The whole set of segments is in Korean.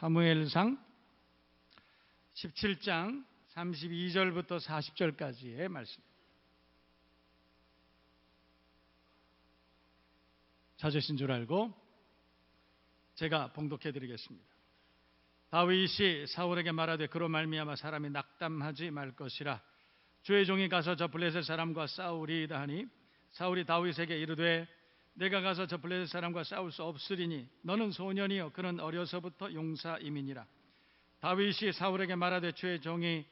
사무엘상 17장 32절부터 40절까지의 말씀. 찾으신 줄 알고 제가 봉독해 드리겠습니다. 다윗이 사울에게 말하되 그로 말미암아 사람이 낙담하지 말 것이라. 주의 종이 가서 저 블레셋 사람과 싸우리이다 하니 사울이 다윗에게 이르되 내가 가서 저 블레셋 사람과 싸울 수 없으리니 너는 소년이요 그는 어려서부터 용사임이니라. 다윗이 사울에게 말하되 주의 종이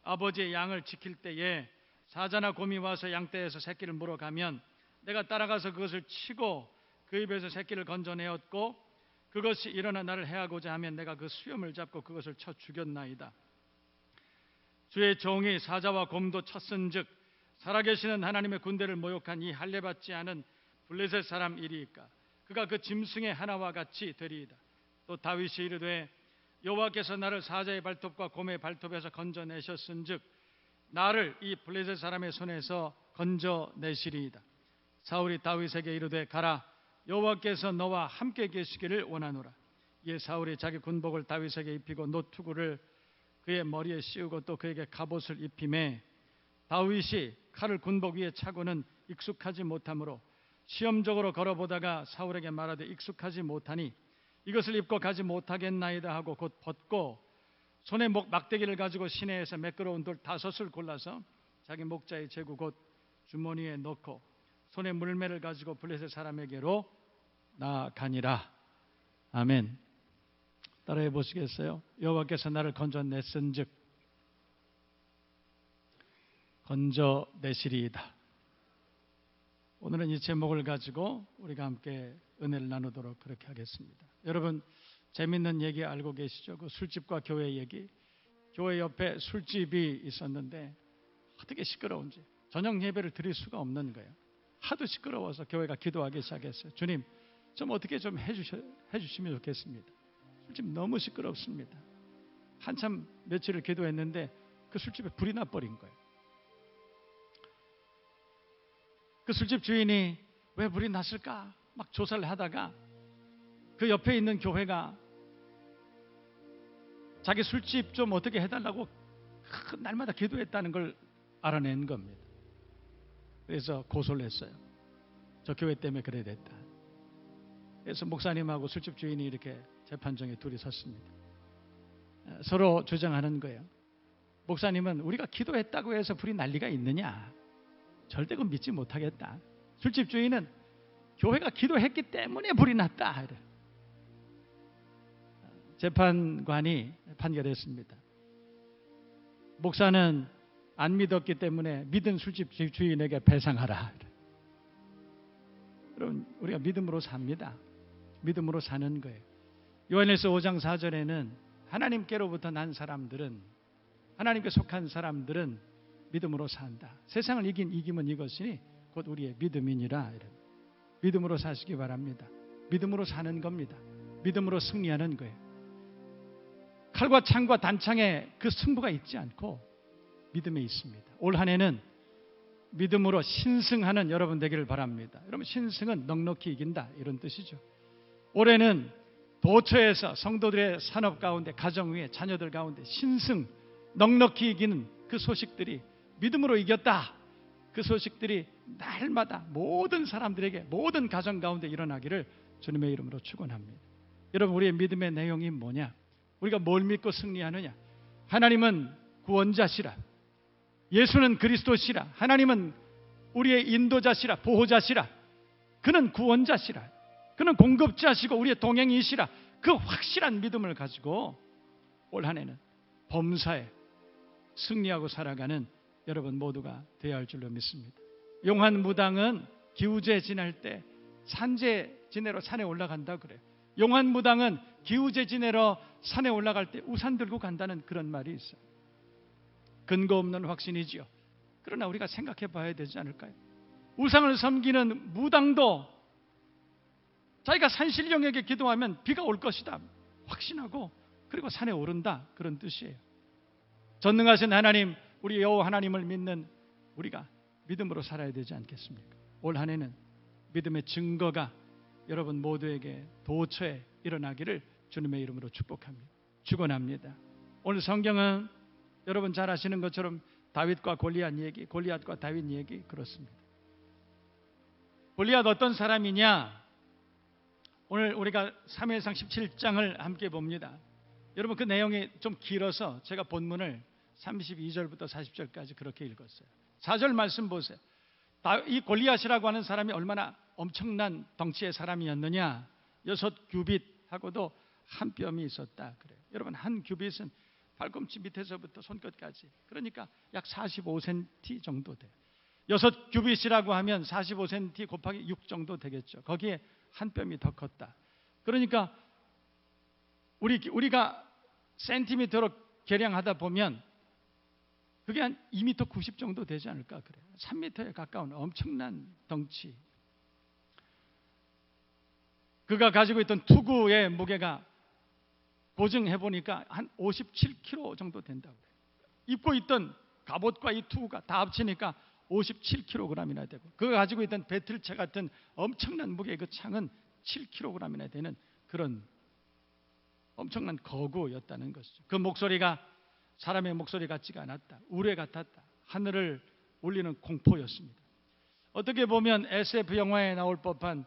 아버지의 양을 지킬 때에 사자나 곰이 와서 양떼에서 새끼를 물어가면 내가 따라가서 그것을 치고 그 입에서 새끼를 건져내었고 그것이 일어나 나를 해하고자 하면 내가 그 수염을 잡고 그것을 쳐 죽였나이다. 주의 종이 사자와 곰도 쳤은즉 살아계시는 하나님의 군대를 모욕한 이 할례받지 않은 블레셋 사람이리이까. 그가 그 짐승의 하나와 같이 되리이다. 또 다윗이 이르되 여호와께서 나를 사자의 발톱과 곰의 발톱에서 건져내셨은즉 나를 이 블레셋 사람의 손에서 건져내시리이다. 사울이 다윗에게 이르되 가라, 여호와께서 너와 함께 계시기를 원하노라. 이에 사울이 자기 군복을 다윗에게 입히고 노투구를 그의 머리에 씌우고 또 그에게 갑옷을 입히매 다윗이 칼을 군복 위에 차고는 익숙하지 못하므로 시험적으로 걸어보다가 사울에게 말하되 익숙하지 못하니 이것을 입고 가지 못하겠나이다 하고 곧 벗고 손에 막대기를 가지고 시내에서 매끄러운 돌 5을 골라서 자기 목자의 제구 곧 주머니에 넣고 손에 물매를 가지고 블레셋 사람에게로 나아가니라. 아멘. 따라해 보시겠어요? 여호와께서 나를 건져냈은즉 건져내시리이다. 오늘은 이 제목을 가지고 우리가 함께 은혜를 나누도록 그렇게 하겠습니다. 여러분 재밌는 얘기 알고 계시죠? 그 술집과 교회 얘기. 교회 옆에 술집이 있었는데 어떻게 시끄러운지 저녁 예배를 드릴 수가 없는 거예요. 하도 시끄러워서 교회가 기도하기 시작했어요. 주님 좀 어떻게 좀 해주시면 좋겠습니다. 술집 너무 시끄럽습니다. 한참 며칠을 기도했는데 그 술집에 불이 나버린 거예요. 그 술집 주인이 왜 불이 났을까 막 조사를 하다가 그 옆에 있는 교회가 자기 술집 좀 어떻게 해달라고 날마다 기도했다는 걸 알아낸 겁니다. 그래서 고소를 했어요. 저 교회 때문에 그래 됐다. 그래서 목사님하고 술집 주인이 이렇게 재판정에 둘이 섰습니다. 서로 주장하는 거예요. 목사님은 우리가 기도했다고 해서 불이 날 리가 있느냐, 절대 그건 믿지 못하겠다. 술집 주인은 교회가 기도했기 때문에 불이 났다. 이래. 재판관이 판결했습니다. 목사는 안 믿었기 때문에 믿은 술집 주인에게 배상하라. 여러분 우리가 믿음으로 삽니다. 믿음으로 사는 거예요. 요한일서 5장 4절에는 하나님께로부터 난 사람들은, 하나님께 속한 사람들은 믿음으로 산다. 세상을 이기면 이것이니 곧 우리의 믿음이니라. 믿음으로 사시기 바랍니다. 믿음으로 사는 겁니다. 믿음으로 승리하는 거예요. 칼과 창과 단창에 그 승부가 있지 않고 믿음에 있습니다. 올 한 해는 믿음으로 신승하는 여러분 되기를 바랍니다. 여러분 신승은 넉넉히 이긴다 이런 뜻이죠. 올해는 도처에서 성도들의 산업 가운데, 가정 위에, 자녀들 가운데 신승, 넉넉히 이기는 그 소식들이 믿음으로 이겼다. 그 소식들이 날마다 모든 사람들에게, 모든 가정 가운데 일어나기를 주님의 이름으로 축원합니다. 여러분 우리의 믿음의 내용이 뭐냐? 우리가 뭘 믿고 승리하느냐? 하나님은 구원자시라. 예수는 그리스도시라. 하나님은 우리의 인도자시라. 보호자시라. 그는 구원자시라. 그는 공급자시고 우리의 동행이시라. 그 확실한 믿음을 가지고 올 한 해는 범사에 승리하고 살아가는 여러분 모두가 되어야 할 줄로 믿습니다. 용환무당은 기우제 지낼 때 산제 지내러 산에 올라간다 그래요. 용환무당은 기우제 지내러 산에 올라갈 때 우산 들고 간다는 그런 말이 있어요. 근거 없는 확신이지요. 그러나 우리가 생각해 봐야 되지 않을까요? 우상을 섬기는 무당도 자기가 산신령에게 기도하면 비가 올 것이다 확신하고 그리고 산에 오른다 그런 뜻이에요. 전능하신 하나님, 우리 여호와 하나님을 믿는 우리가 믿음으로 살아야 되지 않겠습니까? 올 한 해는 믿음의 증거가 여러분 모두에게 도처에 일어나기를 주님의 이름으로 축복합니다. 죽어납니다. 오늘 성경은 여러분 잘 아시는 것처럼 다윗과 골리앗 얘기, 골리앗과 다윗 얘기 그렇습니다. 골리앗 어떤 사람이냐? 오늘 우리가 사무엘상 17장을 함께 봅니다. 여러분 그 내용이 좀 길어서 제가 본문을 32절부터 40절까지 그렇게 읽었어요. 4절 말씀 보세요. 이 골리앗이라고 하는 사람이 얼마나 엄청난 덩치의 사람이었느냐? 6규빗하고도 한 뼘이 있었다 그래요. 여러분 한 규빗은 발꿈치 밑에서부터 손끝까지, 그러니까 약 45cm 정도 돼요. 6규빗이라고 하면 45cm 곱하기 6 정도 되겠죠. 거기에 한 뼘이 더 컸다. 그러니까 우리가 센티미터로 계량하다 보면 그게 한 2m 90 정도 되지 않을까 그래요. 3m에 가까운 엄청난 덩치. 그가 가지고 있던 투구의 무게가 고증해 보니까 한 57kg 정도 된다고 그래요. 입고 있던 갑옷과 이 투구가 다 합치니까 57kg이나 되고, 그가 가지고 있던 배틀차 같은 엄청난 무게, 그 창은 7kg이나 되는 그런 엄청난 거구였다는 것이죠. 그 목소리가 사람의 목소리 같지가 않았다. 우레 같았다. 하늘을 울리는 공포였습니다. 어떻게 보면 SF 영화에 나올 법한,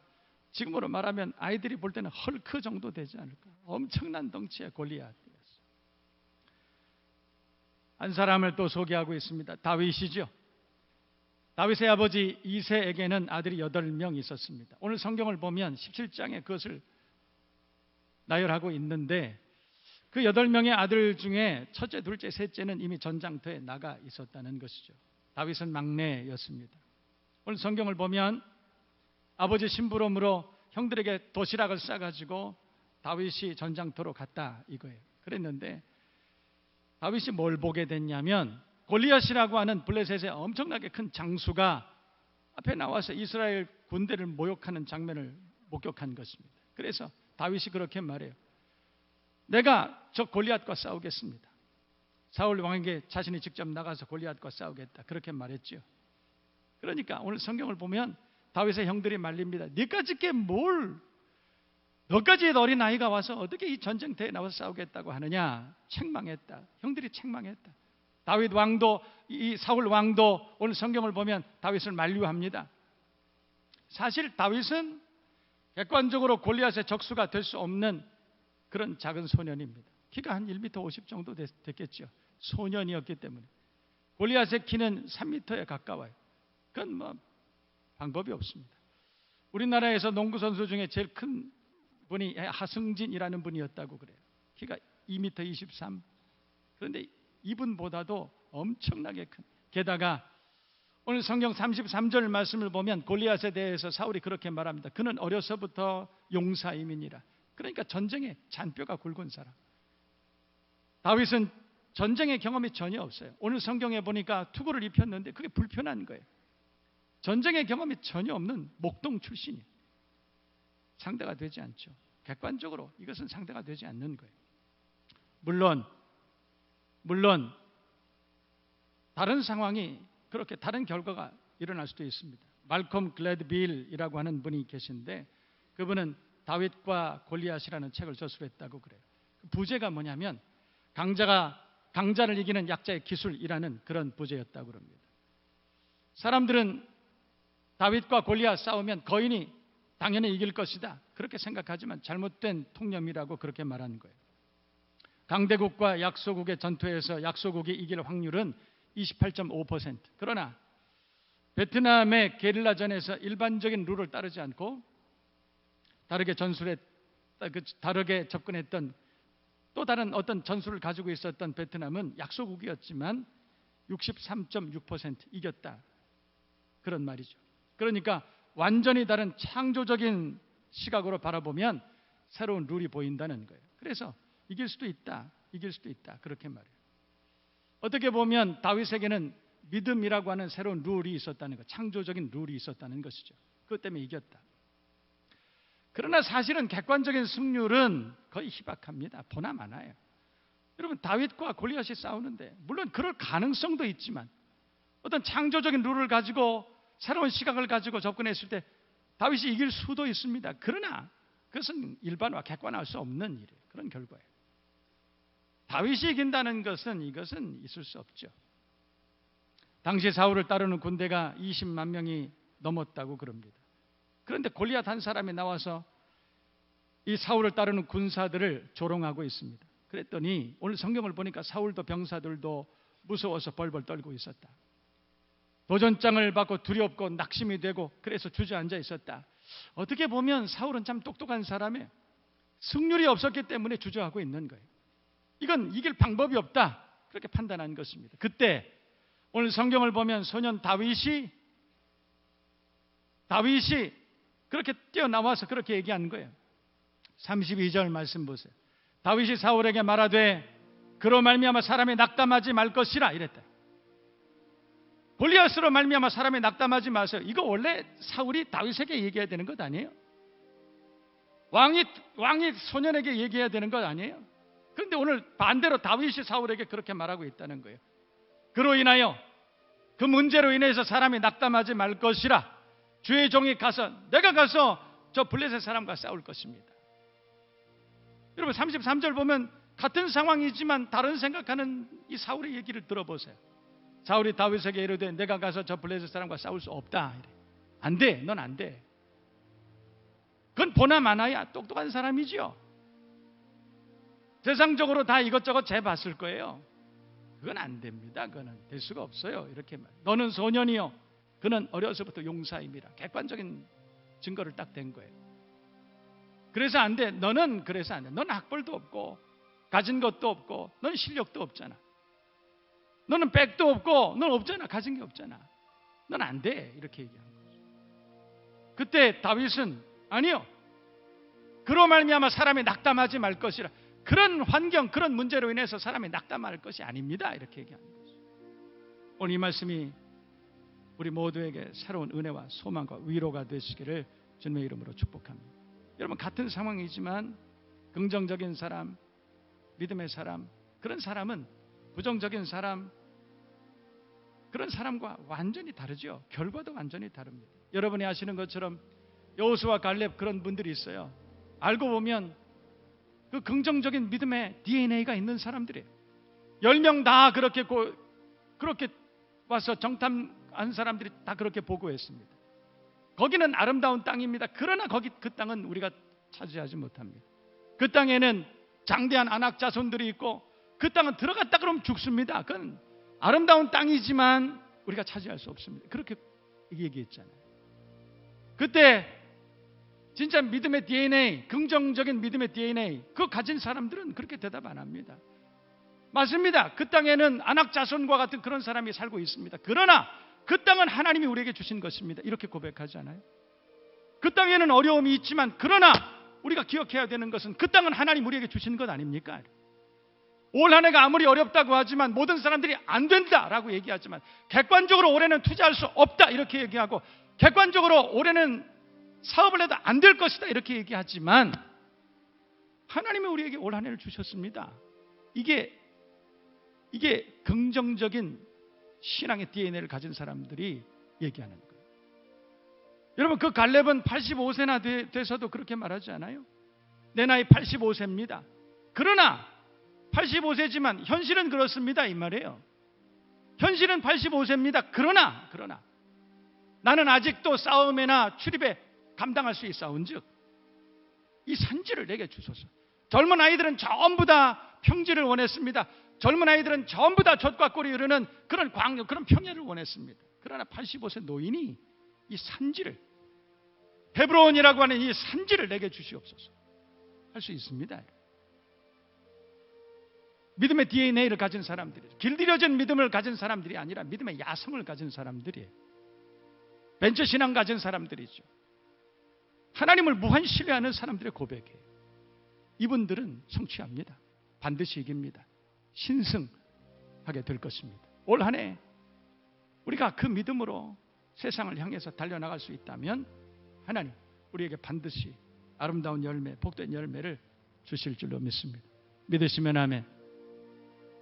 지금으로 말하면 아이들이 볼 때는 헐크 정도 되지 않을까. 엄청난 덩치의 골리앗이었어요. 한 사람을 또 소개하고 있습니다. 다윗이죠. 다윗의 아버지 이새에게는 아들이 8명 있었습니다. 오늘 성경을 보면 17장에 그것을 나열하고 있는데, 그 8명의 아들 중에 첫째, 둘째, 셋째는 이미 전장터에 나가 있었다는 것이죠. 다윗은 막내였습니다. 오늘 성경을 보면 아버지 심부름으로 형들에게 도시락을 싸가지고 다윗이 전장터로 갔다 이거예요. 그랬는데 다윗이 뭘 보게 됐냐면, 골리앗이라고 하는 블레셋의 엄청나게 큰 장수가 앞에 나와서 이스라엘 군대를 모욕하는 장면을 목격한 것입니다. 그래서 다윗이 그렇게 말해요. 내가 저 골리앗과 싸우겠습니다. 사울 왕에게 자신이 직접 나가서 골리앗과 싸우겠다 그렇게 말했죠. 그러니까 오늘 성경을 보면 다윗의 형들이 말립니다. 네까지 게 뭘, 너까지 어린 아이가 와서 어떻게 이 전쟁터에 나와서 싸우겠다고 하느냐. 책망했다. 형들이 책망했다. 다윗 왕도, 이 사울 왕도 오늘 성경을 보면 다윗을 만류합니다. 사실 다윗은 객관적으로 골리앗의 적수가 될 수 없는 그런 작은 소년입니다. 키가 한 1m 50 정도 됐겠죠. 소년이었기 때문에. 골리앗의 키는 3m에 가까워요. 그건 뭐 방법이 없습니다. 우리나라에서 농구 선수 중에 제일 큰 분이 하승진이라는 분이었다고 그래요. 키가 2m 23. 그런데 이분보다도 엄청나게 큰. 게다가 오늘 성경 33절 말씀을 보면 골리앗에 대해서 사울이 그렇게 말합니다. 그는 어려서부터 용사임이니라. 그러니까 전쟁에 잔뼈가 굵은 사람. 다윗은 전쟁의 경험이 전혀 없어요. 오늘 성경에 보니까 투구를 입혔는데 그게 불편한 거예요. 전쟁의 경험이 전혀 없는 목동 출신이에요. 상대가 되지 않죠. 객관적으로 이것은 상대가 되지 않는 거예요. 물론 다른 상황이, 그렇게 다른 결과가 일어날 수도 있습니다. 말콤 글래드빌이라고 하는 분이 계신데, 그분은 다윗과 골리앗이라는 책을 저술했다고 그래요. 부제가 뭐냐면 강자를 이기는 약자의 기술이라는 그런 부제였다고 합니다. 사람들은 다윗과 골리앗 싸우면 거인이 당연히 이길 것이다 그렇게 생각하지만 잘못된 통념이라고 그렇게 말한 거예요. 강대국과 약소국의 전투에서 약소국이 이길 확률은 28.5%. 그러나 베트남의 게릴라전에서 일반적인 룰을 따르지 않고 다르게 접근했던 또 다른 어떤 전술을 가지고 있었던 베트남은 약소국이었지만 63.6% 이겼다. 그런 말이죠. 그러니까 완전히 다른 창조적인 시각으로 바라보면 새로운 룰이 보인다는 거예요. 그래서 이길 수도 있다. 그렇게 말해요. 어떻게 보면 다윗에게는 믿음이라고 하는 새로운 룰이 있었다는 것, 창조적인 룰이 있었다는 것이죠. 그것 때문에 이겼다. 그러나 사실은 객관적인 승률은 거의 희박합니다. 보나 마나요. 여러분, 다윗과 골리앗이 싸우는데 물론 그럴 가능성도 있지만 어떤 창조적인 룰을 가지고 새로운 시각을 가지고 접근했을 때 다윗이 이길 수도 있습니다. 그러나 그것은 일반화, 객관화할 수 없는 일이에요. 그런 결과예요. 다윗이 이긴다는 것은 이것은 있을 수 없죠. 당시 사울을 따르는 군대가 20만 명이 넘었다고 그럽니다. 그런데 골리앗 한 사람이 나와서 이 사울을 따르는 군사들을 조롱하고 있습니다. 그랬더니 오늘 성경을 보니까 사울도 병사들도 무서워서 벌벌 떨고 있었다. 도전장을 받고 두렵고 낙심이 되고 그래서 주저앉아 있었다. 어떻게 보면 사울은 참 똑똑한 사람이에요. 승률이 없었기 때문에 주저하고 있는 거예요. 이건 이길 방법이 없다. 그렇게 판단한 것입니다. 그때 오늘 성경을 보면 소년 다윗이 그렇게 뛰어나와서 그렇게 얘기한 거예요. 32절 말씀 보세요. 다윗이 사울에게 말하되 그로 말미암아 사람이 낙담하지 말 것이라 이랬다. 골리앗으로 말미암아 사람이 낙담하지 마세요. 이거 원래 사울이 다윗에게 얘기해야 되는 것 아니에요? 왕이 소년에게 얘기해야 되는 것 아니에요? 그런데 오늘 반대로 다윗이 사울에게 그렇게 말하고 있다는 거예요. 그로 인하여 그 문제로 인해서 사람이 낙담하지 말 것이라. 주의 종이 내가 가서 저 블레셋 사람과 싸울 것입니다. 여러분 33절 보면 같은 상황이지만 다른 생각하는 이 사울의 얘기를 들어보세요. 사울이 다윗에게 이르되 내가 가서 저 블레셋 사람과 싸울 수 없다. 이래. 안 돼. 넌 안 돼. 그건 보나 마나야 똑똑한 사람이지요. 세상적으로 다 이것저것 재봤을 거예요. 그건 안 됩니다. 그거는 될 수가 없어요. 이렇게 말. 너는 소년이요. 그는 어려서부터 용사임이라. 객관적인 증거를 딱 댄 거예요. 그래서 안 돼. 너는 그래서 안 돼. 너는 학벌도 없고 가진 것도 없고 너는 실력도 없잖아. 너는 백도 없고 넌 없잖아. 가진 게 없잖아. 넌 안 돼. 이렇게 얘기한 거죠. 그때 다윗은 아니요. 그로 말미암아 사람이 낙담하지 말 것이라. 그런 환경, 그런 문제로 인해서 사람이 낙담할 것이 아닙니다. 이렇게 얘기하는 거죠. 오늘 이 말씀이 우리 모두에게 새로운 은혜와 소망과 위로가 되시기를 주님의 이름으로 축복합니다. 여러분 같은 상황이지만 긍정적인 사람, 믿음의 사람, 그런 사람은 부정적인 사람, 그런 사람과 완전히 다르죠. 결과도 완전히 다릅니다. 여러분이 아시는 것처럼 여호수아 갈렙 그런 분들이 있어요. 알고 보면 그 긍정적인 믿음의 DNA가 있는 사람들이에요. 10명 다 그렇게 와서 정탐한 사람들이 다 그렇게 보고했습니다. 거기는 아름다운 땅입니다. 그러나 그 땅은 우리가 차지하지 못합니다. 그 땅에는 장대한 안악 자손들이 있고 그 땅은 들어갔다 그러면 죽습니다. 그건 아름다운 땅이지만 우리가 차지할 수 없습니다. 그렇게 얘기했잖아요. 그때 진짜 믿음의 DNA, 긍정적인 믿음의 DNA 그거 가진 사람들은 그렇게 대답 안 합니다. 맞습니다. 그 땅에는 안악 자손과 같은 그런 사람이 살고 있습니다. 그러나 그 땅은 하나님이 우리에게 주신 것입니다. 이렇게 고백하잖아요. 그 땅에는 어려움이 있지만 그러나 우리가 기억해야 되는 것은 그 땅은 하나님 우리에게 주신 것 아닙니까? 올 한 해가 아무리 어렵다고 하지만 모든 사람들이 안 된다라고 얘기하지만 객관적으로 올해는 투자할 수 없다 이렇게 얘기하고 객관적으로 올해는 사업을 해도 안 될 것이다 이렇게 얘기하지만 하나님이 우리에게 올 한 해를 주셨습니다. 이게 긍정적인 신앙의 DNA를 가진 사람들이 얘기하는 거예요. 여러분 그 갈렙은 85세나 돼서도 그렇게 말하지 않아요? 내 나이 85세입니다. 그러나 85세지만 현실은 그렇습니다 이 말이에요. 현실은 85세입니다. 그러나 나는 아직도 싸움이나 출입에 감당할 수 있사온즉 이 산지를 내게 주소서. 젊은 아이들은 전부 다 평지를 원했습니다. 젊은 아이들은 전부 다 젖과 꿀이 흐르는 그런 그런 평야를 원했습니다. 그러나 85세 노인이 이 산지를 헤브론이라고 하는 이 산지를 내게 주시옵소서. 할 수 있습니다. 믿음의 DNA를 가진 사람들이 길들여진 믿음을 가진 사람들이 아니라 믿음의 야성을 가진 사람들이에요. 벤처 신앙 가진 사람들이죠. 하나님을 무한 신뢰하는 사람들의 고백이에요. 이분들은 성취합니다. 반드시 이깁니다. 신승하게 될 것입니다. 올 한 해 우리가 그 믿음으로 세상을 향해서 달려나갈 수 있다면 하나님 우리에게 반드시 아름다운 열매, 복된 열매를 주실 줄로 믿습니다. 믿으시면 아멘.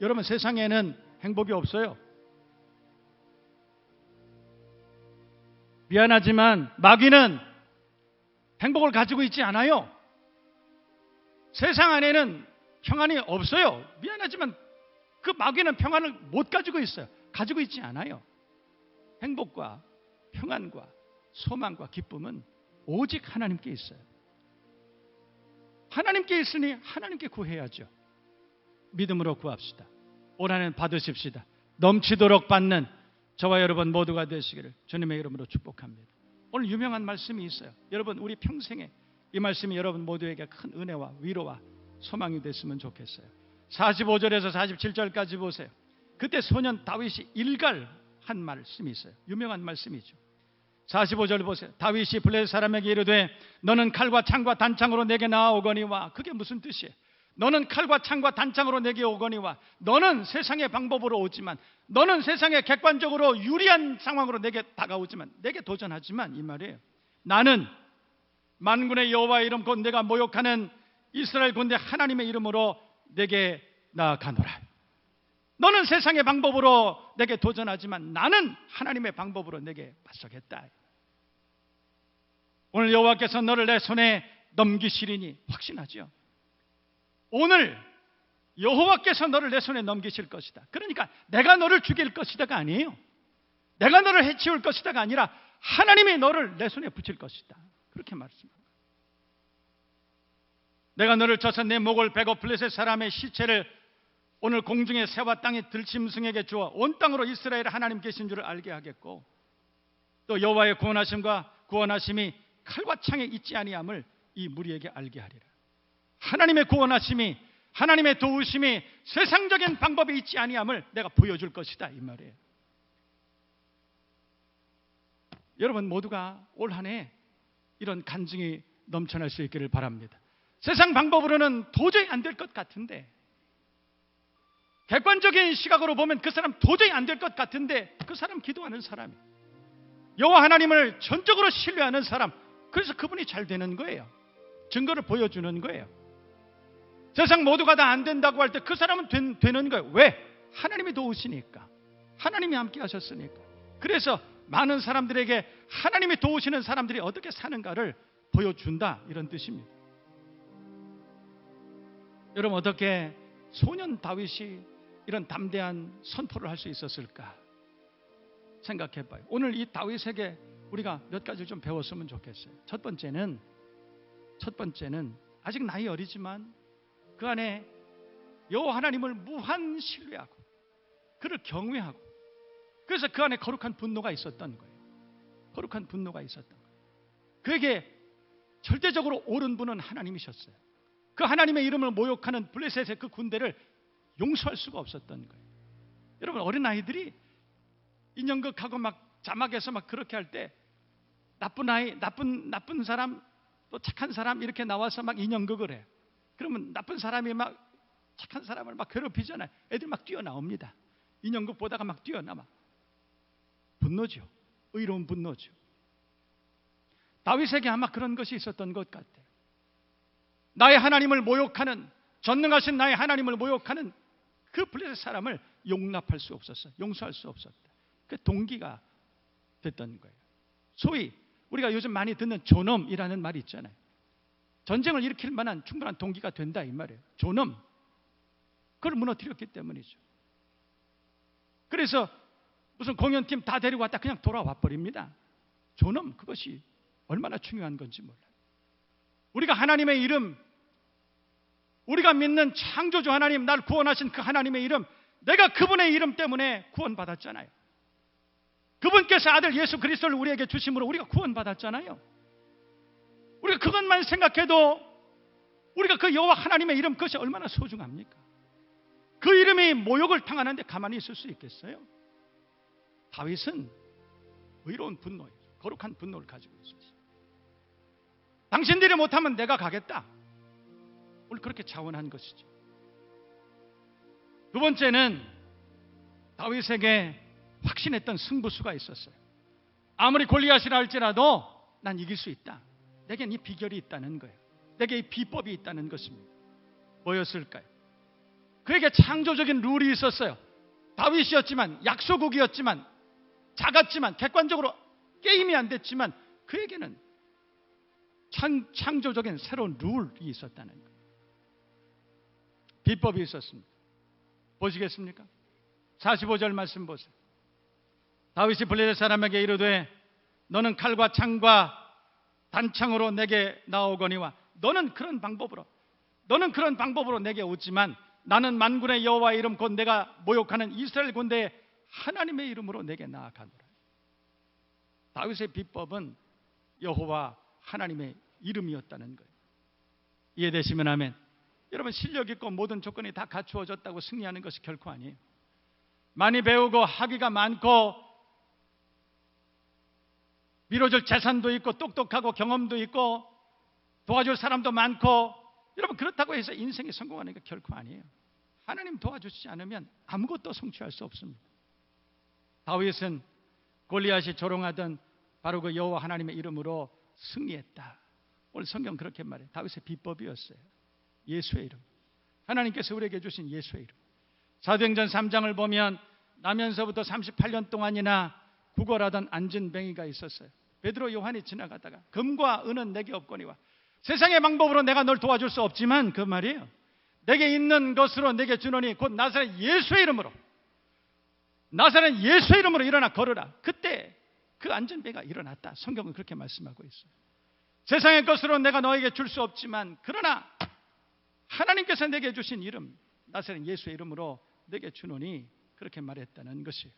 여러분 세상에는 행복이 없어요. 미안하지만 마귀는 행복을 가지고 있지 않아요. 세상 안에는 평안이 없어요. 미안하지만 그 마귀는 평안을 못 가지고 있어요. 가지고 있지 않아요. 행복과 평안과 소망과 기쁨은 오직 하나님께 있어요. 하나님께 있으니 하나님께 구해야죠. 믿음으로 구합시다. 올 한해 받으십시다. 넘치도록 받는 저와 여러분 모두가 되시기를 주님의 이름으로 축복합니다. 오늘 유명한 말씀이 있어요. 여러분 우리 평생에 이 말씀이 여러분 모두에게 큰 은혜와 위로와 소망이 됐으면 좋겠어요. 45절에서 47절까지 보세요. 그때 소년 다윗이 일갈한 말씀이 있어요. 유명한 말씀이죠. 45절 보세요. 다윗이 블레셋 사람에게 이르되 너는 칼과 창과 단창으로 내게 나아오거니와. 그게 무슨 뜻이에요? 너는 칼과 창과 단창으로 내게 오거니와. 너는 세상의 방법으로 오지만, 너는 세상의 객관적으로 유리한 상황으로 내게 다가오지만, 내게 도전하지만, 이 말이에요. 나는 만군의 여호와의 이름 곧 내가 모욕하는 이스라엘 군대 하나님의 이름으로 내게 나아가노라. 너는 세상의 방법으로 내게 도전하지만 나는 하나님의 방법으로 내게 맞서겠다. 오늘 여호와께서 너를 내 손에 넘기시리니 확신하죠. 오늘 여호와께서 너를 내 손에 넘기실 것이다. 그러니까 내가 너를 죽일 것이다가 아니에요. 내가 너를 해치울 것이다가 아니라 하나님이 너를 내 손에 붙일 것이다. 그렇게 말씀합니다. 내가 너를 쳐서 내 목을 베고 블레셋 사람의 시체를 오늘 공중의 새와 땅의 들짐승에게 주어 온 땅으로 이스라엘 하나님 계신 줄을 알게 하겠고, 또 여호와의 구원하심과 구원하심이 칼과 창에 있지 아니함을 이 무리에게 알게 하리라. 하나님의 구원하심이, 하나님의 도우심이 세상적인 방법에 있지 아니함을 내가 보여줄 것이다, 이 말이에요. 여러분 모두가 올 한 해 이런 간증이 넘쳐날 수 있기를 바랍니다. 세상 방법으로는 도저히 안 될 것 같은데, 객관적인 시각으로 보면 그 사람 도저히 안 될 것 같은데, 그 사람 기도하는 사람이 여호와 하나님을 전적으로 신뢰하는 사람, 그래서 그분이 잘 되는 거예요. 증거를 보여주는 거예요. 세상 모두가 다 안 된다고 할 때 그 사람은 되는 거예요. 왜? 하나님이 도우시니까, 하나님이 함께 하셨으니까. 그래서 많은 사람들에게 하나님이 도우시는 사람들이 어떻게 사는가를 보여준다, 이런 뜻입니다. 여러분 어떻게 소년 다윗이 이런 담대한 선포를 할 수 있었을까 생각해봐요. 오늘 이 다윗에게 우리가 몇 가지 좀 배웠으면 좋겠어요. 첫 번째는 아직 나이 어리지만 그 안에 여호와 하나님을 무한 신뢰하고 그를 경외하고, 그래서 그 안에 거룩한 분노가 있었던 거예요. 거룩한 분노가 있었던 거예요. 그에게 절대적으로 옳은 분은 하나님이셨어요. 그 하나님의 이름을 모욕하는 블레셋의 그 군대를 용서할 수가 없었던 거예요. 여러분 어린아이들이 인형극하고 막 자막에서 막 그렇게 할 때 나쁜 아이, 나쁜 사람, 또 착한 사람 이렇게 나와서 막 인형극을 해요. 그러면 나쁜 사람이 막 착한 사람을 막 괴롭히잖아요. 애들 막 뛰어나옵니다. 인형극 보다가 막 뛰어나와. 분노죠. 의로운 분노죠. 다윗에게 아마 그런 것이 있었던 것 같아요. 나의 하나님을 모욕하는, 전능하신 나의 하나님을 모욕하는 그 블레셋 사람을 용납할 수 없었어요. 용서할 수 없었다. 그 동기가 됐던 거예요. 소위 우리가 요즘 많이 듣는 존엄이라는 말이 있잖아요. 전쟁을 일으킬 만한 충분한 동기가 된다, 이 말이에요. 존엄. 그걸 무너뜨렸기 때문이죠. 그래서 무슨 공연팀 다 데리고 왔다 그냥 돌아와 버립니다. 존엄, 그것이 얼마나 중요한 건지 몰라요. 우리가 하나님의 이름, 우리가 믿는 창조주 하나님, 날 구원하신 그 하나님의 이름, 내가 그분의 이름 때문에 구원받았잖아요. 그분께서 아들 예수 그리스도를 우리에게 주심으로 우리가 구원받았잖아요. 우리가 그것만 생각해도 우리가 그 여호와 하나님의 이름, 그것이 얼마나 소중합니까? 그 이름이 모욕을 당하는데 가만히 있을 수 있겠어요? 다윗은 의로운 분노, 거룩한 분노를 가지고 있었어요. 당신들이 못하면 내가 가겠다. 오늘 그렇게 자원한 것이죠. 두 번째는 다윗에게 확신했던 승부수가 있었어요. 아무리 골리앗이라 할지라도 난 이길 수 있다. 내겐 이 비결이 있다는 거예요. 내게 이 비법이 있다는 것입니다. 뭐였을까요? 그에게 창조적인 룰이 있었어요. 다윗이었지만, 약소국이었지만, 작았지만, 객관적으로 게임이 안 됐지만 그에게는 창조적인 새로운 룰이 있었다는 거예요. 비법이 있었습니다. 보시겠습니까? 45절 말씀 보세요. 다윗이 블레셋 사람에게 이르되 너는 칼과 창과 단창으로 내게 나오거니와 너는 그런 방법으로 내게 오지만 나는 만군의 여호와의 이름 곧 내가 모욕하는 이스라엘 군대의 하나님의 이름으로 내게 나아가노라. 다윗의 비법은 여호와 하나님의 이름이었다는 거예요. 이해되시면 아멘. 여러분, 실력 있고 모든 조건이 다 갖추어졌다고 승리하는 것이 결코 아니에요. 많이 배우고 학위가 많고 밀어줄 재산도 있고 똑똑하고 경험도 있고 도와줄 사람도 많고, 여러분 그렇다고 해서 인생에 성공하는 게 결코 아니에요. 하나님 도와주시지 않으면 아무것도 성취할 수 없습니다. 다윗은 골리앗이 조롱하던 바로 그 여호와 하나님의 이름으로 승리했다. 오늘 성경 그렇게 말해요. 다윗의 비법이었어요. 예수의 이름. 하나님께서 우리에게 주신 예수의 이름. 사도행전 3장을 보면 나면서부터 38년 동안이나 구걸하던 안진뱅이가 있었어요. 베드로 요한이 지나가다가 금과 은은 내게 없거니와 세상의 방법으로 내가 널 도와줄 수 없지만, 그 말이에요, 내게 있는 것으로 내게 주노니 곧 나사렛 예수의 이름으로 일어나 걸으라. 그때 그 안진뱅이가 일어났다. 성경은 그렇게 말씀하고 있어요. 세상의 것으로 내가 너에게 줄 수 없지만 그러나 하나님께서 내게 주신 이름 나사렛 예수의 이름으로 내게 주노니, 그렇게 말했다는 것이에요.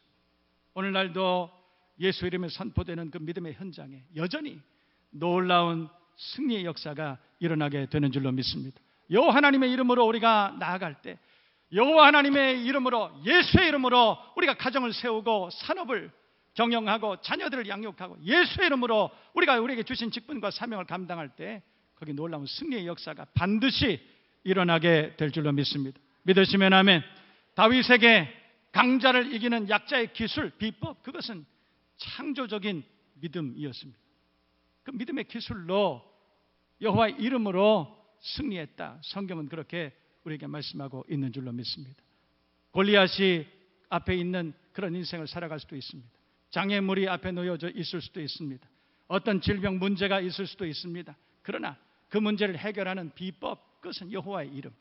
오늘날도 예수 이름에 선포되는 그 믿음의 현장에 여전히 놀라운 승리의 역사가 일어나게 되는 줄로 믿습니다. 여호와 하나님의 이름으로 우리가 나아갈 때, 여호와 하나님의 이름으로, 예수의 이름으로 우리가 가정을 세우고 산업을 경영하고 자녀들을 양육하고 예수의 이름으로 우리가 우리에게 주신 직분과 사명을 감당할 때 거기 놀라운 승리의 역사가 반드시 일어나게 될 줄로 믿습니다. 믿으시면 아멘. 다윗에게 강자를 이기는 약자의 기술, 비법, 그것은 창조적인 믿음이었습니다. 그 믿음의 기술로 여호와의 이름으로 승리했다. 성경은 그렇게 우리에게 말씀하고 있는 줄로 믿습니다. 골리앗이 앞에 있는 그런 인생을 살아갈 수도 있습니다. 장애물이 앞에 놓여져 있을 수도 있습니다. 어떤 질병 문제가 있을 수도 있습니다. 그러나 그 문제를 해결하는 비법, 그것은 여호와의 이름.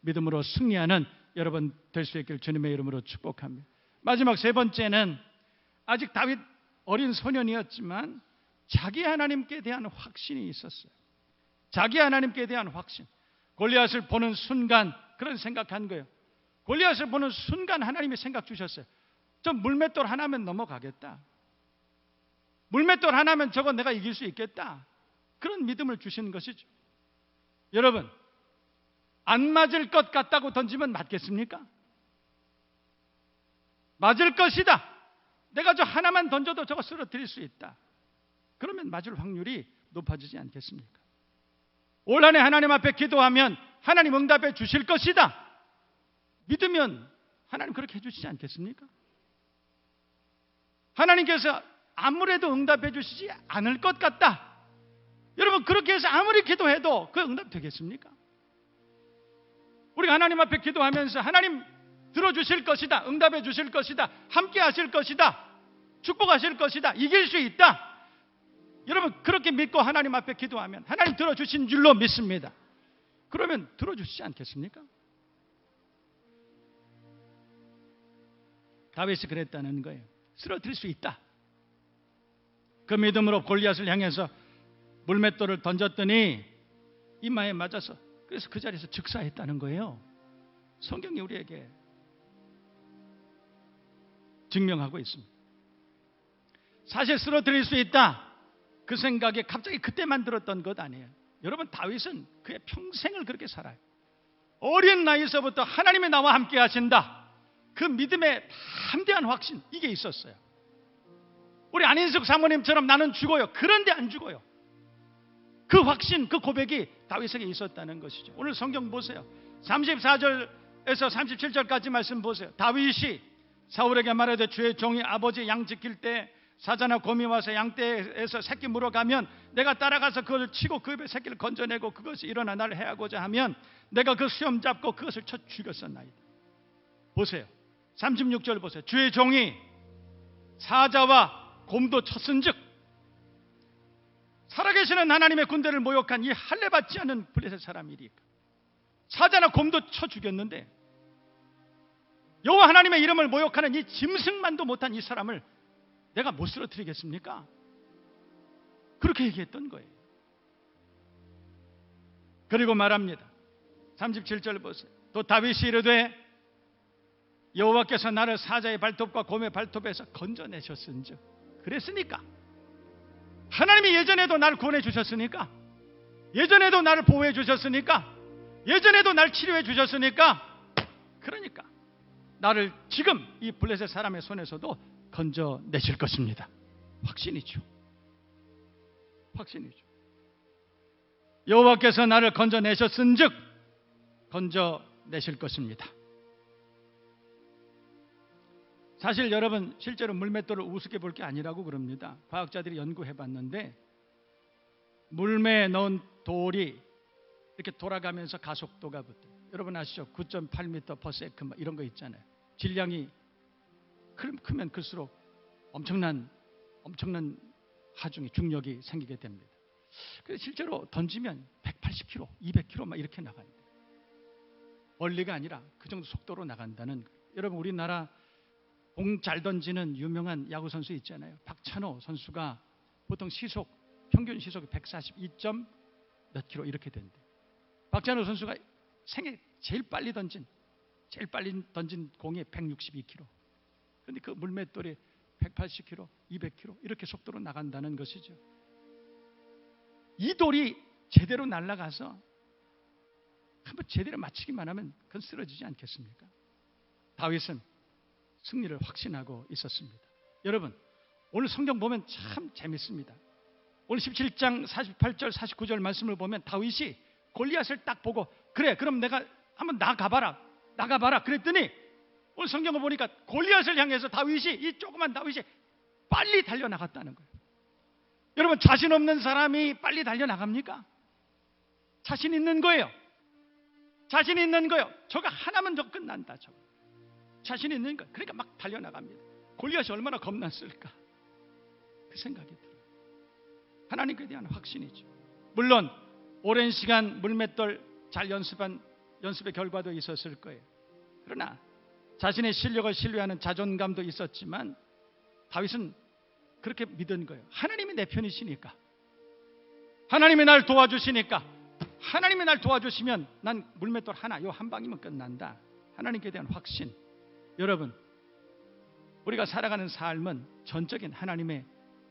믿음으로 승리하는 여러분 될 수 있길 주님의 이름으로 축복합니다. 마지막 세 번째는, 아직 다윗 어린 소년이었지만 자기 하나님께 대한 확신이 있었어요. 자기 하나님께 대한 확신. 골리앗을 보는 순간 그런 생각한 거예요. 골리앗을 보는 순간 하나님이 생각 주셨어요. 저 물맷돌 하나면 넘어가겠다. 물맷돌 하나면 저거 내가 이길 수 있겠다. 그런 믿음을 주시는 것이죠. 여러분, 안 맞을 것 같다고 던지면 맞겠습니까? 맞을 것이다. 내가 저 하나만 던져도 저거 쓰러뜨릴 수 있다. 그러면 맞을 확률이 높아지지 않겠습니까? 올 한해 하나님 앞에 기도하면 하나님 응답해 주실 것이다. 믿으면 하나님 그렇게 해주시지 않겠습니까? 하나님께서 아무래도 응답해 주시지 않을 것 같다. 여러분, 그렇게 해서 아무리 기도해도 그 응답 되겠습니까? 우리가 하나님 앞에 기도하면서 하나님 들어주실 것이다, 응답해 주실 것이다, 함께 하실 것이다, 축복하실 것이다, 이길 수 있다. 여러분, 그렇게 믿고 하나님 앞에 기도하면 하나님 들어주신 줄로 믿습니다. 그러면 들어주시지 않겠습니까? 다윗이 그랬다는 거예요. 쓰러뜨릴 수 있다. 그 믿음으로 골리앗을 향해서 물맷돌을 던졌더니 이마에 맞아서, 그래서 그 자리에서 즉사했다는 거예요. 성경이 우리에게 증명하고 있습니다. 사실 쓰러뜨릴 수 있다, 그 생각에 갑자기 그때만 들었던 것 아니에요. 여러분, 다윗은 그의 평생을 그렇게 살아요. 어린 나이에서부터 하나님이 나와 함께 하신다, 그 믿음의 담대한 확신, 이게 있었어요. 우리 안인숙 사모님처럼 나는 죽어요, 그런데 안 죽어요. 그 확신, 그 고백이 다윗에게 있었다는 것이죠. 오늘 성경 보세요. 34절에서 37절까지 말씀 보세요. 다윗이 사울에게 말하되 주의 종이 아버지 양 지킬 때 사자나 곰이 와서 양떼에서 새끼 물어가면 내가 따라가서 그것을 치고 그 입에 새끼를 건져내고 그것이 일어나 나를 해하고자 하면 내가 그 수염 잡고 그것을 쳐 죽였었나이다. 보세요. 36절 보세요. 주의 종이 사자와 곰도 쳤은즉 살아계시는 하나님의 군대를 모욕한 이 할례받지 않은 블레셋 사람이리까. 사자나 곰도 쳐 죽였는데 여호와 하나님의 이름을 모욕하는 이 짐승만도 못한 이 사람을 내가 못 쓰러뜨리겠습니까? 그렇게 얘기했던 거예요. 그리고 말합니다. 37절 보세요. 또 다윗이 이르되 여호와께서 나를 사자의 발톱과 곰의 발톱에서 건져내셨은즉, 그랬으니까 하나님이 예전에도 나를 구원해 주셨으니까, 예전에도 나를 보호해 주셨으니까, 예전에도 나를 치료해 주셨으니까, 그러니까 나를 지금 이 블레셋 사람의 손에서도 건져내실 것입니다. 확신이죠. 확신이죠. 여호와께서 나를 건져내셨은즉 건져내실 것입니다. 사실 여러분, 실제로 물맷돌을 우습게 볼 게 아니라고 그럽니다. 과학자들이 연구해봤는데 물매에 넣은 돌이 이렇게 돌아가면서 가속도가 붙어요. 여러분 아시죠? 9.8m/s 이런 거 있잖아요. 질량이 크면 클수록 엄청난 하중이, 중력이 생기게 됩니다. 그래서 실제로 던지면 180km, 200km 막 이렇게 나간대요. 멀리가 아니라 그 정도 속도로 나간다는 거예요. 여러분, 우리나라 공 잘 던지는 유명한 야구 선수 있잖아요. 박찬호 선수가 보통 평균 시속이 142점 몇 킬로 이렇게 된대. 박찬호 선수가 생애 제일 빨리 던진 공이 162km. 그런데 그 물맷돌이 180km, 200km 이렇게 속도로 나간다는 것이죠. 이 돌이 제대로 날아가서 한번 제대로 맞추기만 하면 그건 쓰러지지 않겠습니까? 다윗은 승리를 확신하고 있었습니다. 여러분, 오늘 성경 보면 참 재밌습니다. 오늘 17장 48절 49절 말씀을 보면 다윗이 골리앗을 딱 보고, 그래 그럼 내가 한번 나가봐라 그랬더니 오늘 성경을 보니까 골리앗을 향해서 이 조그만 다윗이 빨리 달려나갔다는 거예요. 여러분, 자신 없는 사람이 빨리 달려나갑니까? 자신 있는 거예요. 자신 있는 거예요. 저거 하나면 저 끝난다. 저거 자신 있는 거예요. 그러니까 막 달려나갑니다. 골리앗이 얼마나 겁났을까, 그 생각이 들어요. 하나님께 대한 확신이죠. 물론 오랜 시간 물맷돌 잘 연습의 결과도 있었을 거예요. 그러나 자신의 실력을 신뢰하는 자존감도 있었지만 다윗은 그렇게 믿은 거예요. 하나님이 내 편이시니까, 하나님이 날 도와주시니까, 하나님이 날 도와주시면 난 물맷돌 한 방이면 끝난다. 하나님께 대한 확신. 여러분, 우리가 살아가는 삶은 전적인 하나님의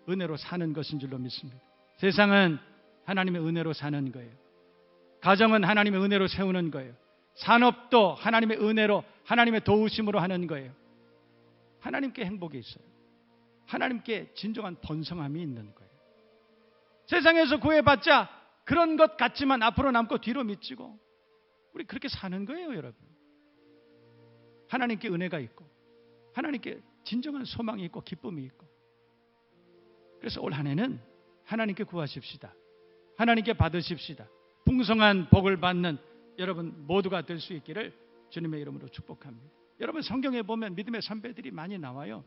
은혜로 사는 것인 줄로 믿습니다. 세상은 하나님의 은혜로 사는 거예요. 가정은 하나님의 은혜로 세우는 거예요. 산업도 하나님의 은혜로, 하나님의 도우심으로 하는 거예요. 하나님께 행복이 있어요. 하나님께 진정한 번성함이 있는 거예요. 세상에서 구해봤자 그런 것 같지만 앞으로 남고 뒤로 미치고, 우리 그렇게 사는 거예요. 여러분, 하나님께 은혜가 있고 하나님께 진정한 소망이 있고 기쁨이 있고, 그래서 올 한 해는 하나님께 구하십시다. 하나님께 받으십시다. 풍성한 복을 받는 여러분 모두가 될 수 있기를 주님의 이름으로 축복합니다. 여러분, 성경에 보면 믿음의 선배들이 많이 나와요.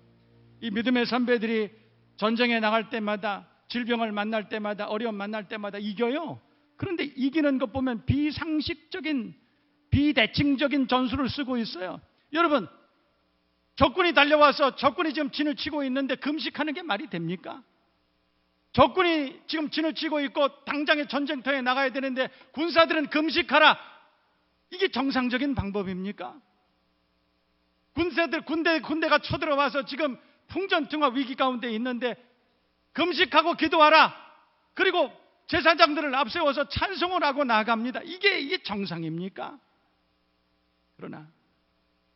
이 믿음의 선배들이 전쟁에 나갈 때마다, 질병을 만날 때마다, 어려움 만날 때마다 이겨요. 그런데 이기는 것 보면 비상식적인, 비대칭적인 전술을 쓰고 있어요. 여러분, 적군이 달려와서 적군이 지금 진을 치고 있는데 금식하는 게 말이 됩니까? 적군이 지금 진을 치고 있고 당장에 전쟁터에 나가야 되는데 군사들은 금식하라. 이게 정상적인 방법입니까? 군대가 쳐들어와서 지금 풍전등화 위기 가운데 있는데 금식하고 기도하라. 그리고 제사장들을 앞세워서 찬송을 하고 나갑니다. 이게 정상입니까? 그러나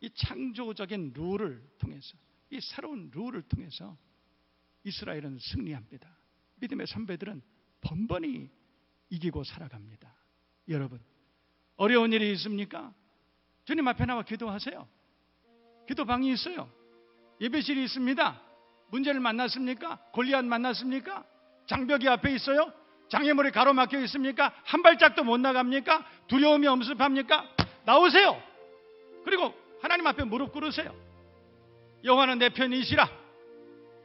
이 창조적인 룰을 통해서, 이 새로운 룰을 통해서 이스라엘은 승리합니다. 믿음의 선배들은 번번이 이기고 살아갑니다. 여러분, 어려운 일이 있습니까? 주님 앞에 나와 기도하세요. 기도방이 있어요. 예배실이 있습니다. 문제를 만났습니까? 골리앗 만났습니까? 장벽이 앞에 있어요? 장애물이 가로막혀 있습니까? 한 발짝도 못 나갑니까? 두려움이 엄습합니까? 나오세요. 그리고 하나님 앞에 무릎 꿇으세요. 여호와는 내 편이시라.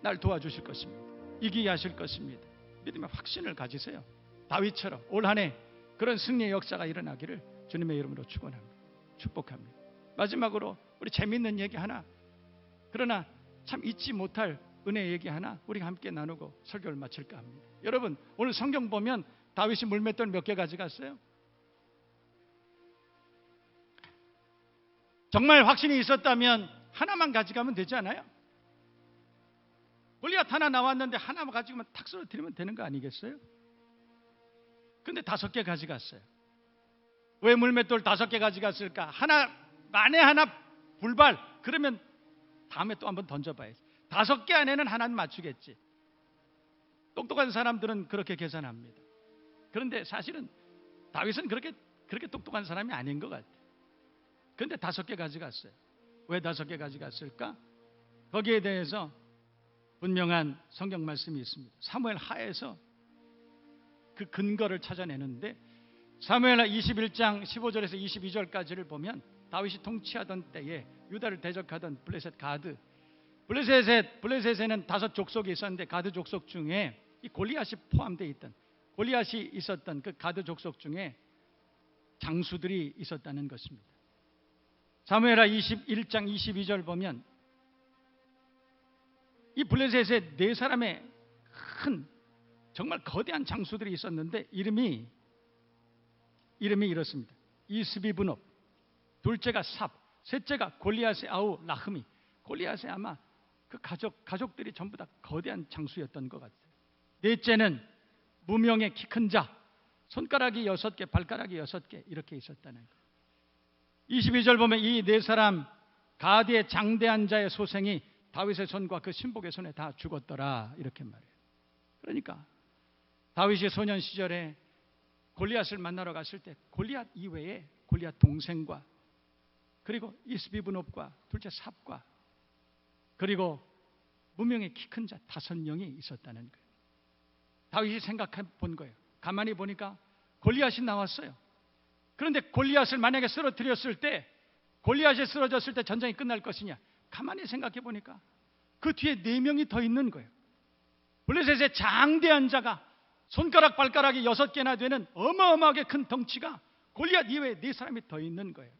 날 도와주실 것입니다. 이기게 하실 것입니다. 믿음의 확신을 가지세요. 다윗처럼 올 한 해 그런 승리의 역사가 일어나기를 주님의 이름으로 축원합니다. 축복합니다. 마지막으로 우리 재미있는 얘기 하나, 그러나 참 잊지 못할 은혜 얘기 하나 우리가 함께 나누고 설교를 마칠까 합니다. 여러분, 오늘 성경 보면 다윗이 물맷돌 몇 개 가져갔어요? 정말 확신이 있었다면 하나만 가져가면 되지 않아요? 골리앗 하나 나왔는데 하나만 가지고만 탁 쓰러뜨리면 되는 거 아니겠어요? 근데 5개 가져갔어요. 왜 물맷돌 5개 가져갔을까? 하나, 만에 하나 불발, 그러면 다음에 또 한번 던져봐야지. 5개 안에는 하나는 맞추겠지. 똑똑한 사람들은 그렇게 계산합니다. 그런데 사실은 다윗은 그렇게 똑똑한 사람이 아닌 것 같아요. 그런데 5개 가져갔어요. 왜 5개 가져갔을까? 거기에 대해서 분명한 성경 말씀이 있습니다. 사무엘 하에서 그 근거를 찾아내는데, 사무엘 하 21장 15절에서 22절까지를 보면 다윗이 통치하던 때에 유다를 대적하던 블레셋 가드, 블레셋에는 5 족속이 있었는데 가드 족속 중에 이 골리앗이 포함되어 있던, 골리앗이 있었던 그 가드 족속 중에 장수들이 있었다는 것입니다. 사무엘하 21장 22절 보면 이 블레셋에 4사람의 큰 정말 거대한 장수들이 있었는데 이름이 이렇습니다. 이스비브놉, 둘째가 삽, 셋째가 골리앗의 아우 라흐미. 골리앗의 아마 그 가족들이 전부 다 거대한 장수였던 것 같아요. 넷째는 무명의 키 큰 자, 손가락이 6개, 발가락이 6개 이렇게 있었다는 거예요. 22절 보면 이 4사람 가드의 장대한 자의 소생이 다윗의 손과 그 신복의 손에 다 죽었더라, 이렇게 말해요. 그러니까 다윗이 소년 시절에 골리앗을 만나러 갔을 때 골리앗 이외에 골리앗 동생과 그리고 이스비브놉과 둘째 삽과 그리고 무명의 키 큰 자 5명이 있었다는 거예요. 다윗이 생각해 본 거예요. 가만히 보니까 골리앗이 나왔어요. 그런데 골리앗을 만약에 쓰러뜨렸을 때, 골리앗이 쓰러졌을 때 전쟁이 끝날 것이냐? 가만히 생각해 보니까 그 뒤에 4명이 더 있는 거예요. 블레셋의 장대한 자가 손가락 발가락이 6개나 되는 어마어마하게 큰 덩치가 골리앗 이외에 4사람이 더 있는 거예요.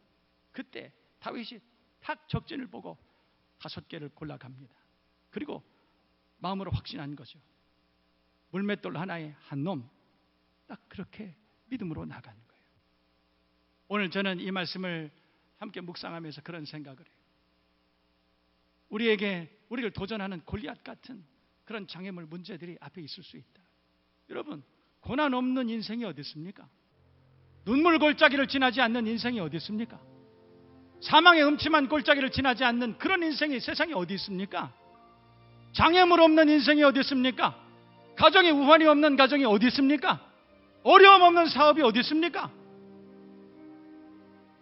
그때 다윗이 탁 적진을 보고 5개를 골라갑니다. 그리고 마음으로 확신한 거죠. 물맷돌 하나에 한 놈, 딱 그렇게 믿음으로 나간 거예요. 오늘 저는 이 말씀을 함께 묵상하면서 그런 생각을 해요. 우리를 도전하는 골리앗 같은 그런 장애물 문제들이 앞에 있을 수 있다. 여러분, 고난 없는 인생이 어디 있습니까? 눈물 골짜기를 지나지 않는 인생이 어디 있습니까? 사망의 음침한 골짜기를 지나지 않는 그런 인생이 세상에 어디 있습니까? 장애물 없는 인생이 어디 있습니까? 가정에 우환이 없는 가정이 어디 있습니까? 어려움 없는 사업이 어디 있습니까?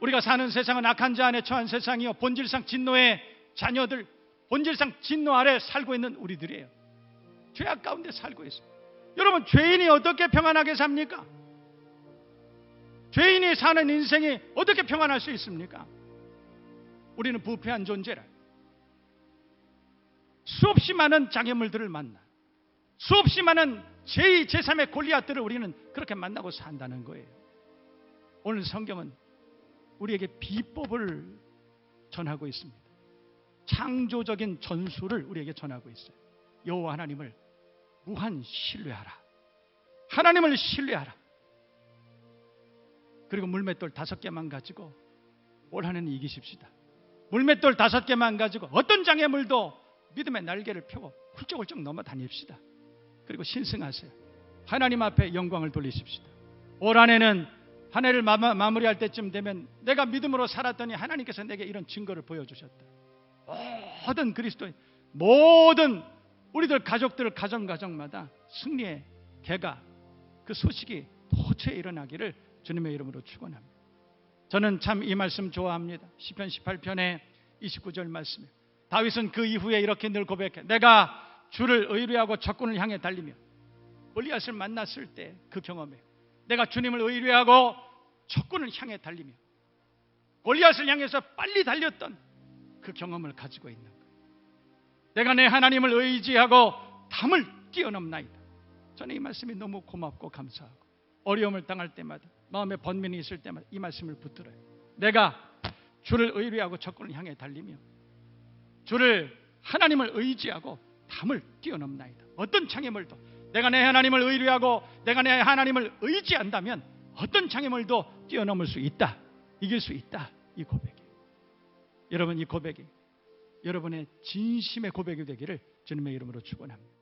우리가 사는 세상은 악한 자 안에 처한 세상이요, 본질상 진노의 자녀들, 본질상 진노 아래 살고 있는 우리들이에요. 죄악 가운데 살고 있어요. 여러분, 죄인이 어떻게 평안하게 삽니까? 죄인이 사는 인생이 어떻게 평안할 수 있습니까? 우리는 부패한 존재라. 수없이 많은 장애물들을 만나, 수없이 많은 제2, 제3의 골리앗들을 우리는 그렇게 만나고 산다는 거예요. 오늘 성경은 우리에게 비법을 전하고 있습니다. 창조적인 전술을 우리에게 전하고 있어요. 여호와 하나님을 무한 신뢰하라. 하나님을 신뢰하라. 그리고 물맷돌 5개만 가지고 올 한해는 이기십시다. 물맷돌 5개만 가지고 어떤 장애물도 믿음의 날개를 펴고 훌쩍훌쩍 넘어 다닙시다. 그리고 신승하세요. 하나님 앞에 영광을 돌리십시다. 올 한해는 한 해를 마무리할 때쯤 되면 내가 믿음으로 살았더니 하나님께서 내게 이런 증거를 보여주셨다. 모든 그리스도인, 모든 우리들 가족들 가정마다 승리의 개가, 그 소식이 도처에 일어나기를 주님의 이름으로 축원합니다. 저는 참 이 말씀 좋아합니다. 시편 18편의 29절 말씀이에요. 다윗은 그 이후에 이렇게 늘 고백해. 내가 주를 의뢰하고 적군을 향해 달리며. 골리앗을 만났을 때 그 경험이에요. 내가 주님을 의뢰하고 적군을 향해 달리며 골리앗을 향해서 빨리 달렸던 그 경험을 가지고 있는 거예요. 내가 내 하나님을 의지하고 담을 뛰어넘나이다. 저는 이 말씀이 너무 고맙고 감사하고, 어려움을 당할 때마다, 마음에 번민이 있을 때마다 이 말씀을 붙들어요. 내가 주를 의뢰하고 적군을 향해 달리며 주를 하나님을 의지하고 담을 뛰어넘나이다. 어떤 장애물도 내가 내 하나님을 의뢰하고 내가 내 하나님을 의지한다면 어떤 장애물도 뛰어넘을 수 있다. 이길 수 있다. 이 고백이. 여러분, 이 고백이 여러분의 진심의 고백이 되기를 주님의 이름으로 축원합니다.